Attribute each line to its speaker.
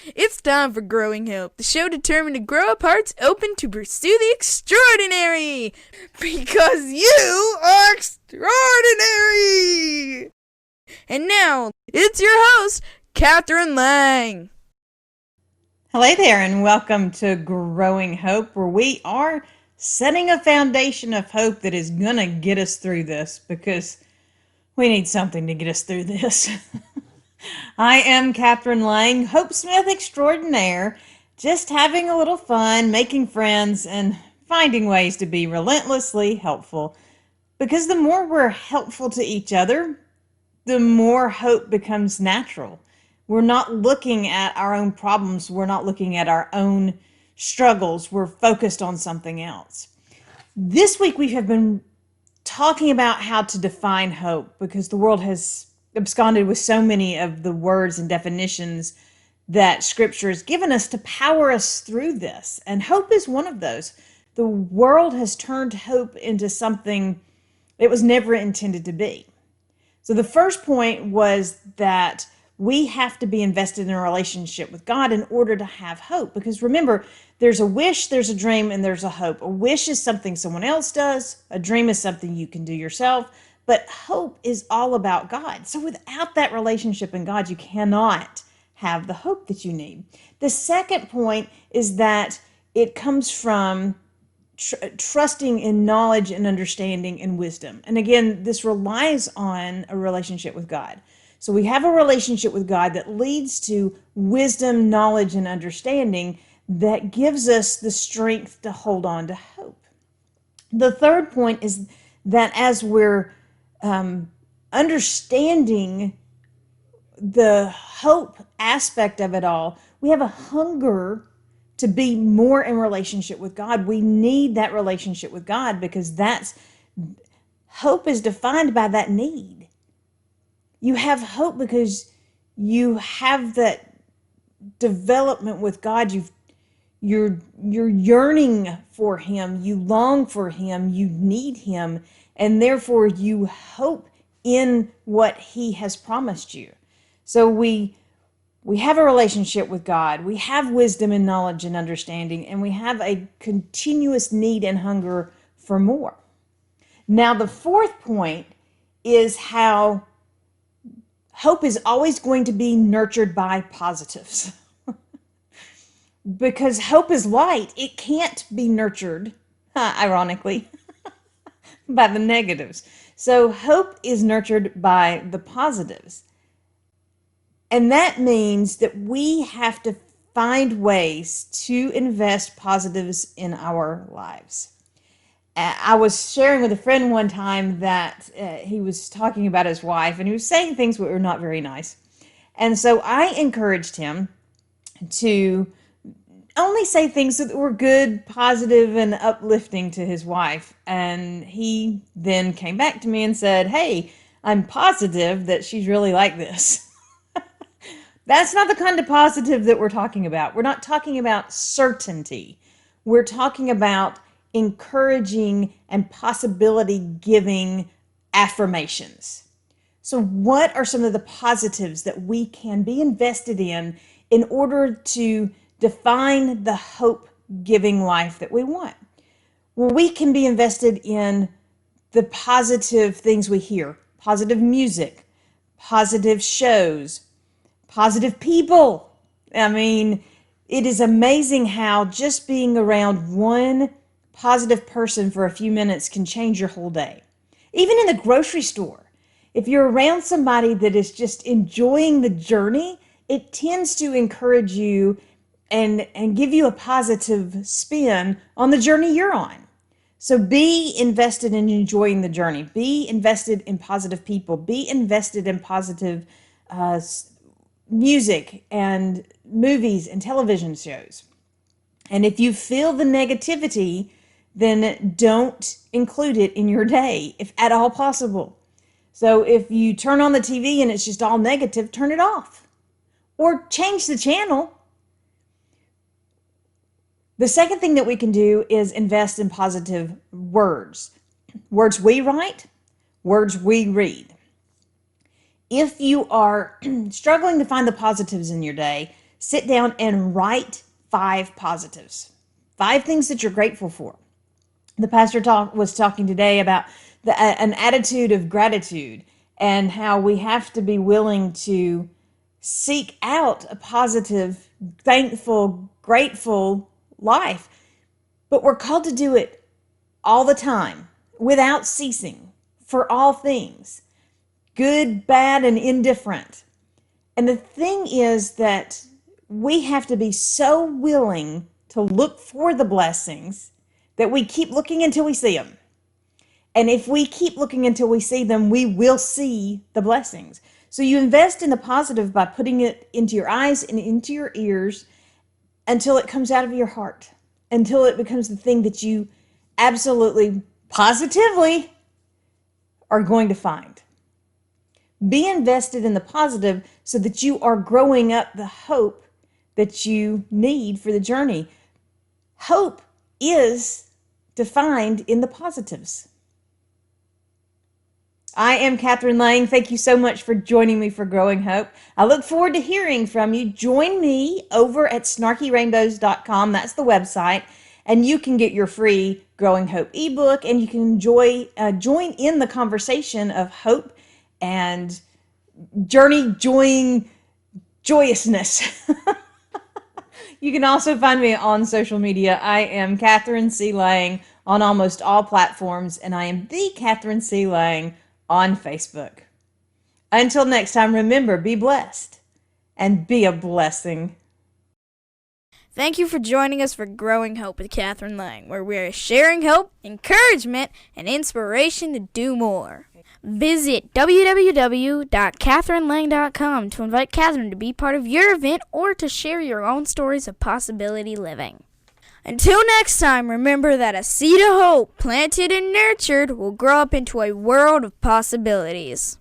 Speaker 1: It's time for Growing Hope, the show determined to grow up hearts open to pursue the extraordinary. Because you are extraordinary! And now, it's your host, Kathryn Lang.
Speaker 2: Hello there, and welcome to Growing Hope, where we are setting a foundation of hope that is going to get us through this, because we need something to get us through this. I am Kathryn Lang, Hope Smith extraordinaire, just having a little fun, making friends, and finding ways to be relentlessly helpful. Because the more we're helpful to each other, the more hope becomes natural. We're not looking at our own problems. We're not looking at our own struggles. We're focused on something else. This week we have been talking about how to define hope, because the world has absconded with so many of the words and definitions that Scripture has given us to power us through this. And hope is one of those. The world has turned hope into something it was never intended to be. So the first point was that we have to be invested in a relationship with God in order to have hope. Because remember, there's a wish, there's a dream, and there's a hope. A wish is something someone else does. A dream is something you can do yourself. But hope is all about God. So without that relationship in God, you cannot have the hope that you need. The second point is that it comes from trusting in knowledge and understanding and wisdom. And again, this relies on a relationship with God. So we have a relationship with God that leads to wisdom, knowledge, and understanding that gives us the strength to hold on to hope. The third point is that as we're understanding the hope aspect of it all, we have a hunger to be more in relationship with God. We need that relationship with God, because hope is defined by that need. You have hope because you have that development with God. You're yearning for Him. You long for Him. You need Him, and therefore you hope in what He has promised you. So we have a relationship with God. We have wisdom and knowledge and understanding, and we have a continuous need and hunger for more. Now, the fourth point is how hope is always going to be nurtured by positives. Because hope is light, it can't be nurtured, ironically, by the negatives. So hope is nurtured by the positives. And that means that we have to find ways to invest positives in our lives. I was sharing with a friend one time that he was talking about his wife, and he was saying things that were not very nice. And so I encouraged him to only say things that were good, positive, and uplifting to his wife. And he then came back to me and said, "Hey, I'm positive that she's really like this." That's not the kind of positive that we're talking about. We're not talking about certainty. We're talking about encouraging and possibility giving affirmations. So what are some of the positives that we can be invested in order to define the hope giving life that we want? Well, we can be invested in the positive things we hear: positive music, positive shows, positive people. I mean, it is amazing how just being around one positive person for a few minutes can change your whole day. Even in the grocery store, if you're around somebody that is just enjoying the journey, it tends to encourage you and give you a positive spin on the journey you're on. So be invested in enjoying the journey. Be invested in positive people. Be invested in positive music and movies and television shows. And if you feel the negativity, then don't include it in your day, if at all possible. So if you turn on the TV and it's just all negative, turn it off or change the channel. The second thing that we can do is invest in positive words. Words we write, words we read. If you are struggling to find the positives in your day, sit down and write 5 positives, 5 things that you're grateful for. The pastor was talking today about an attitude of gratitude and how we have to be willing to seek out a positive, thankful, grateful life. But we're called to do it all the time, without ceasing, for all things, good, bad, and indifferent. And the thing is that we have to be so willing to look for the blessings that we keep looking until we see them. And if we keep looking until we see them, we will see the blessings. So you invest in the positive by putting it into your eyes and into your ears until it comes out of your heart, until it becomes the thing that you absolutely, positively are going to find. Be invested in the positive so that you are growing up the hope that you need for the journey. Hope is defined in the positives. I am Kathryn Lang. Thank you so much for joining me for Growing Hope. I look forward to hearing from you. Join me over at snarkyrainbows.com. That's the website. And you can get your free Growing Hope ebook, and you can join in the conversation of hope and joyousness. You can also find me on social media. I am Kathryn C. Lang on almost all platforms, and I am the Kathryn C. Lang on Facebook. Until next time, remember, be blessed and be a blessing.
Speaker 1: Thank you for joining us for Growing Hope with Kathryn Lang, where we are sharing hope, encouragement, and inspiration to do more. Visit www.kathrynlang.com to invite Kathryn to be part of your event or to share your own stories of possibility living. Until next time, remember that a seed of hope planted and nurtured will grow up into a world of possibilities.